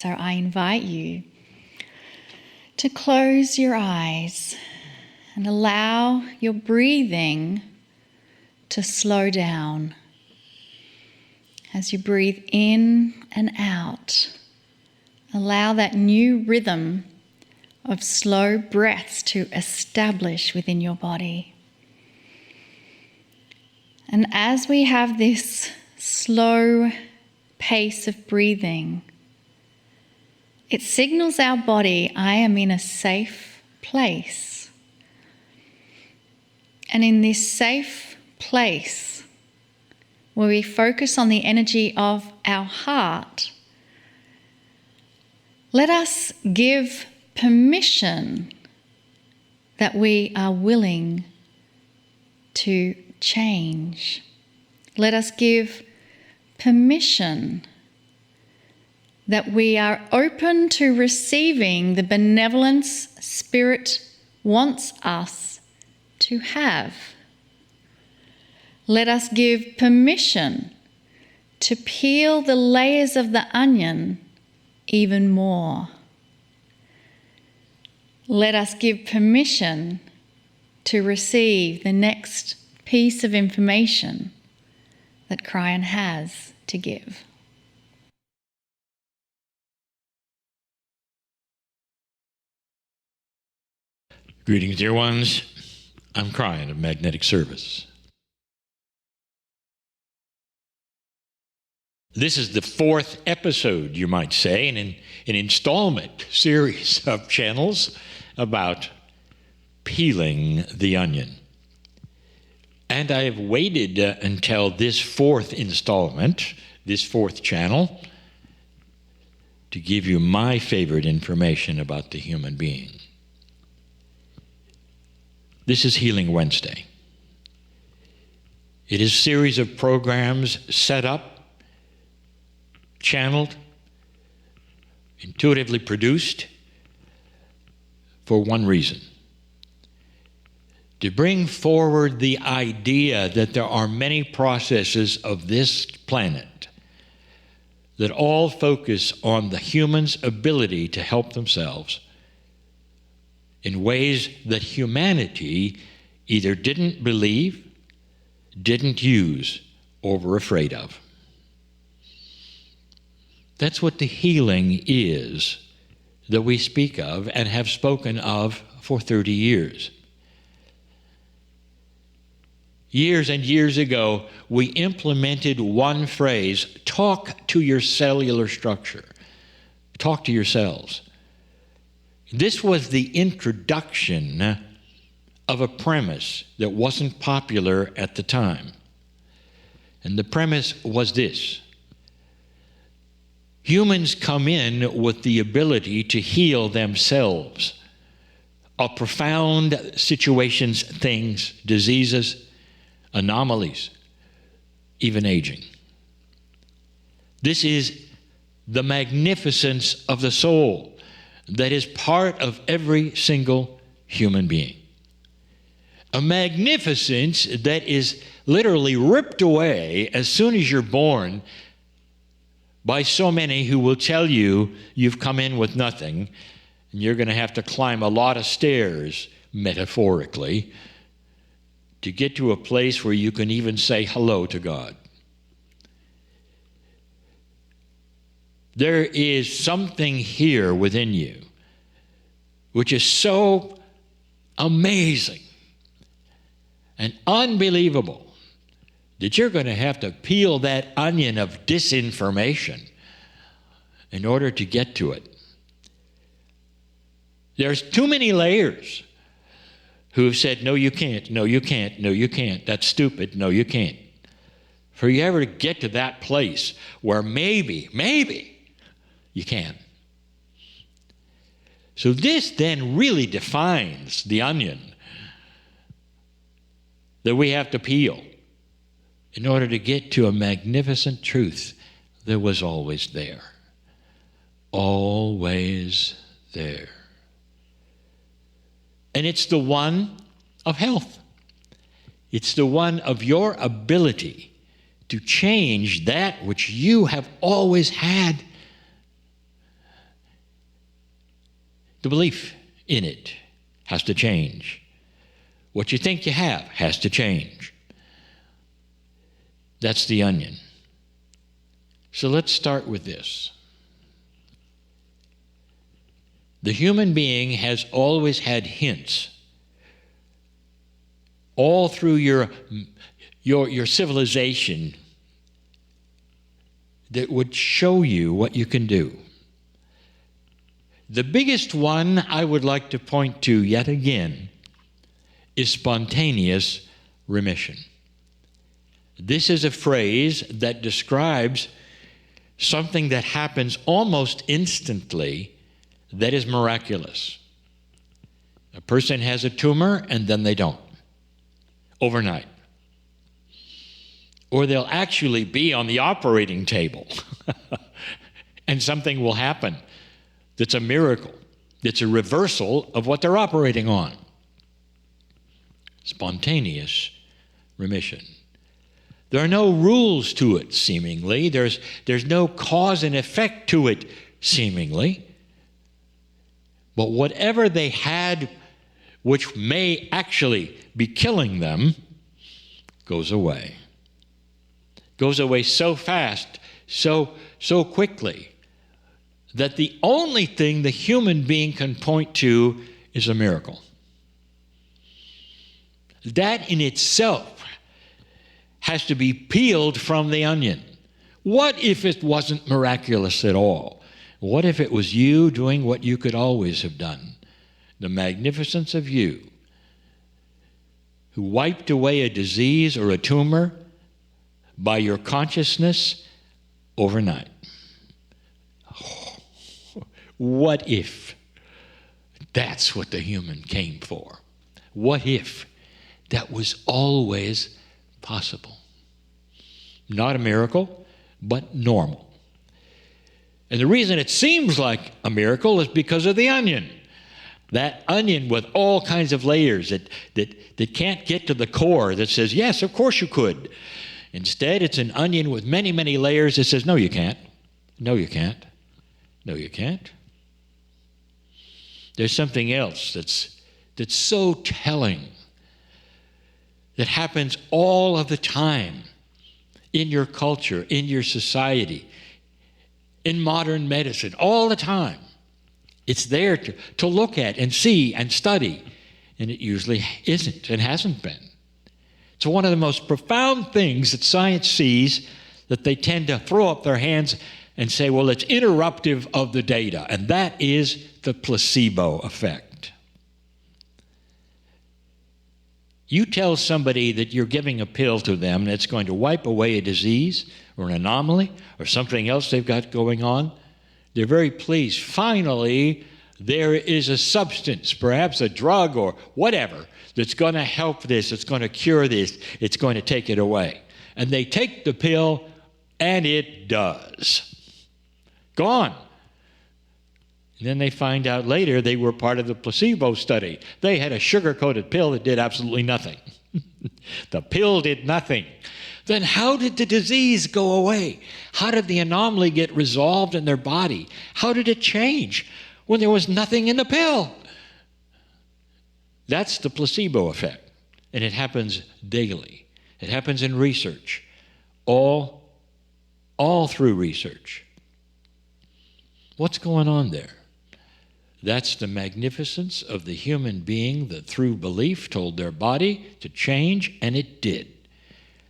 So I invite you to close your eyes and allow your breathing to slow down. As you breathe in and out, allow that new rhythm of slow breaths to establish within your body. And as we have this slow pace of breathing, it signals our body, I am in a safe place. And in this safe place, where we focus on the energy of our heart, let us give permission that we are willing to change. Let us give permission that we are open to receiving the benevolence Spirit wants us to have. Let us give permission to peel the layers of the onion even more. Let us give permission to receive the next piece of information that Kryon has to give. Greetings, dear ones. I'm Kryon of Magnetic Service. This is the fourth episode, you might say, in an installment series of channels about peeling the onion. And I have waited until this fourth installment, this fourth channel, to give you my favorite information about the human being. This is Healing Wednesday. It is a series of programs set up, channeled, intuitively produced for one reason: to bring forward the idea that there are many processes of this planet that all focus on the human's ability to help themselves in ways that humanity either didn't believe, didn't use, or were afraid of. That's what the healing is that we speak of and have spoken of for 30 years. Years and years ago, we implemented one phrase: talk to your cellular structure. Talk to your cells. This was the introduction of a premise that wasn't popular at the time. And the premise was this: humans come in with the ability to heal themselves of profound situations, things, diseases, anomalies, even aging. This is the magnificence of the soul that is part of every single human being. A magnificence that is literally ripped away as soon as you're born by so many who will tell you you've come in with nothing and you're going to have to climb a lot of stairs, metaphorically, to get to a place where you can even say hello to God. There is something here within you which is so amazing and unbelievable that you're going to have to peel that onion of disinformation in order to get to it. There's too many layers who have said, no, you can't, no, you can't, no, you can't, that's stupid, no, you can't. For you ever to get to that place where maybe you can. So this then really defines the onion that we have to peel in order to get to a magnificent truth that was always there. Always there. And it's the one of health. It's the one of your ability to change that which you have always had The belief in it has to change. What you think you have has to change. That's the onion. So let's start with this. The human being has always had hints all through your civilization that would show you what you can do. The biggest one I would like to point to yet again is spontaneous remission. This is a phrase that describes something that happens almost instantly that is miraculous. A person has a tumor and then they don't, overnight. Or they'll actually be on the operating table and something will happen that's a miracle, that's a reversal of what they're operating on. Spontaneous remission. There are no rules to it, seemingly. There's no cause and effect to it, seemingly. But whatever they had, which may actually be killing them, goes away. Goes away so fast, so quickly, that the only thing the human being can point to is a miracle. That in itself has to be peeled from the onion. What if it wasn't miraculous at all? What if it was you doing what you could always have done? The magnificence of you, who wiped away a disease or a tumor by your consciousness overnight. Oh, what if that's what the human came for? What if that was always possible? Not a miracle, but normal. And the reason it seems like a miracle is because of the onion. That onion with all kinds of layers that can't get to the core that says, yes, of course you could. Instead, it's an onion with many, many layers that says, no, you can't. No, you can't. No, you can't. There's something else that's so telling, that happens all of the time in your culture, in your society, in modern medicine, all the time. It's there to look at and see and study, and it usually isn't and hasn't been. It's one of the most profound things that science sees, that they tend to throw up their hands and say, well, it's interruptive of the data, and that is the placebo effect. You tell somebody that you're giving a pill to them that's going to wipe away a disease or an anomaly or something else they've got going on, they're very pleased. Finally, there is a substance, perhaps a drug or whatever, that's going to help this, it's going to cure this, it's going to take it away. And they take the pill, and it does. Gone. And then they find out later they were part of the placebo study. They had a sugar-coated pill that did absolutely nothing. The pill did nothing. Then how did the disease go away? How did the anomaly get resolved in their body? How did it change when there was nothing in the pill? That's the placebo effect, and it happens daily. It happens in research, all through research. What's going on there? That's the magnificence of the human being that through belief told their body to change, and it did.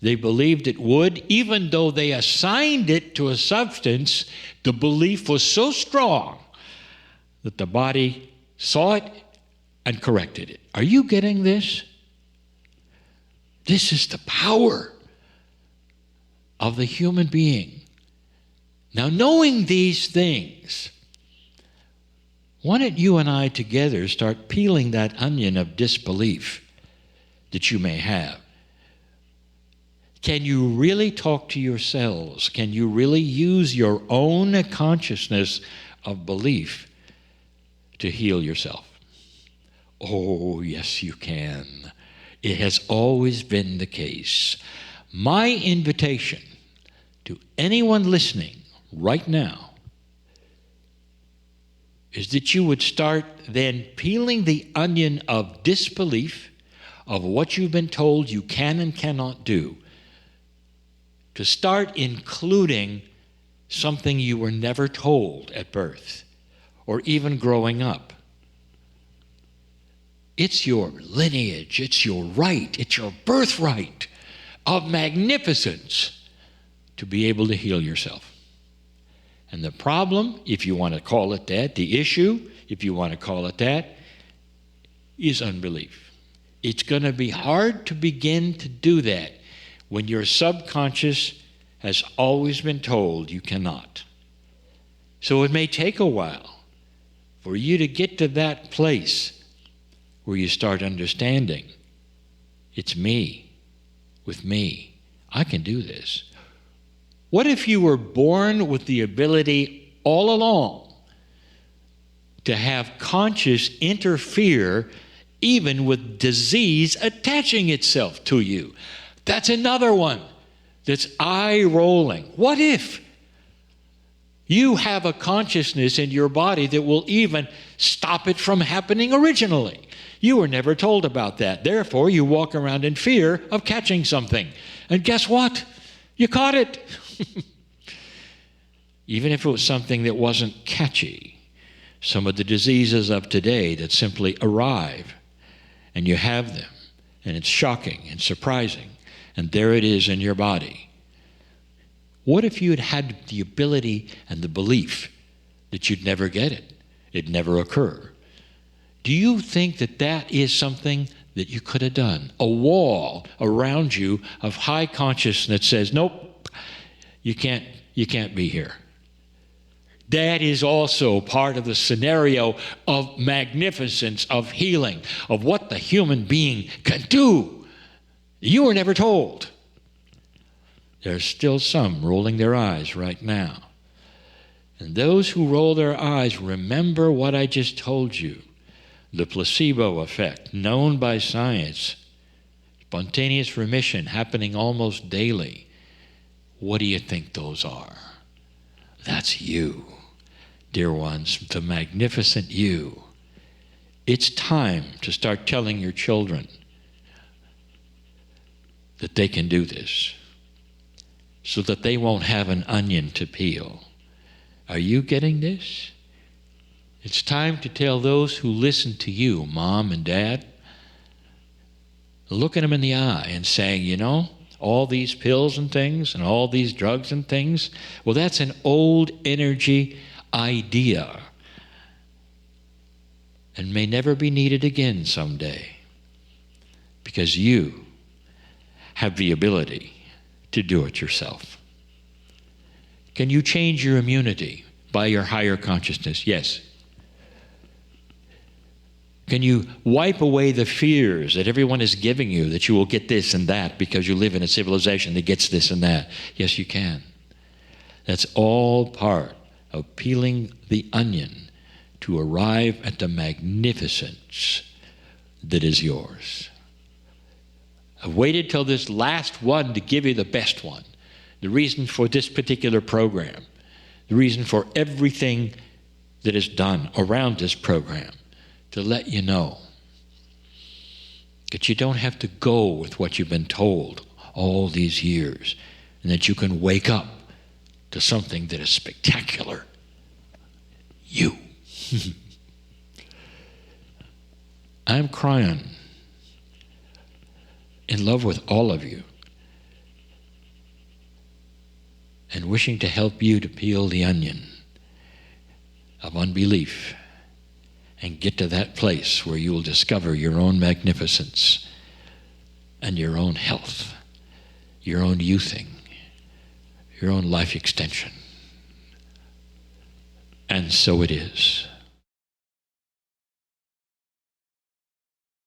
They believed it would, even though they assigned it to a substance. The belief was so strong that the body saw it and corrected it. Are you getting this? This is the power of the human being. Now, knowing these things, why don't you and I together start peeling that onion of disbelief that you may have? Can you really talk to yourselves? Can you really use your own consciousness of belief to heal yourself? Oh, yes, you can. It has always been the case. My invitation to anyone listening right now is that you would start then peeling the onion of disbelief of what you've been told you can and cannot do, to start including something you were never told at birth or even growing up. It's your lineage, it's your right, it's your birthright of magnificence to be able to heal yourself. And the problem, if you want to call it that, the issue, if you want to call it that, is unbelief. It's going to be hard to begin to do that when your subconscious has always been told you cannot. So it may take a while for you to get to that place where you start understanding, it's me, with me. I can do this. What if you were born with the ability all along to have conscious interfere even with disease attaching itself to you? That's another one that's eye-rolling. What if you have a consciousness in your body that will even stop it from happening originally? You were never told about that. Therefore, you walk around in fear of catching something. And guess what? You caught it. Even if it was something that wasn't catchy. Some of the diseases of today that simply arrive and you have them, and it's shocking and surprising, and there it is in your body. What if you had had the ability and the belief that you'd never get it? It'd never occur. Do you think that that is something that you could have done? A wall around you of high consciousness that says, nope, you can't be here. That is also part of the scenario of magnificence, of healing, of what the human being can do. You were never told. There's still some rolling their eyes right now. And those who roll their eyes, remember what I just told you. The placebo effect, known by science, spontaneous remission happening almost daily. What do you think those are? That's you, dear ones, the magnificent you. It's time to start telling your children that they can do this so that they won't have an onion to peel. Are you getting this? It's time to tell those who listen to you, Mom and Dad, look at them in the eye and saying, you know, all these pills and things and all these drugs and things, well, that's an old energy idea and may never be needed again someday because you have the ability to do it yourself. Can you change your immunity by your higher consciousness? Yes. Can you wipe away the fears that everyone is giving you that you will get this and that because you live in a civilization that gets this and that? Yes, you can. That's all part of peeling the onion to arrive at the magnificence that is yours. I've waited till this last one to give you the best one. The reason for this particular program, the reason for everything that is done around this program, to let you know that you don't have to go with what you've been told all these years, and that you can wake up to something that is spectacular. You. I'm crying in love with all of you and wishing to help you to peel the onion of unbelief and get to that place where you will discover your own magnificence and your own health, your own youthing, your own life extension. And so it is.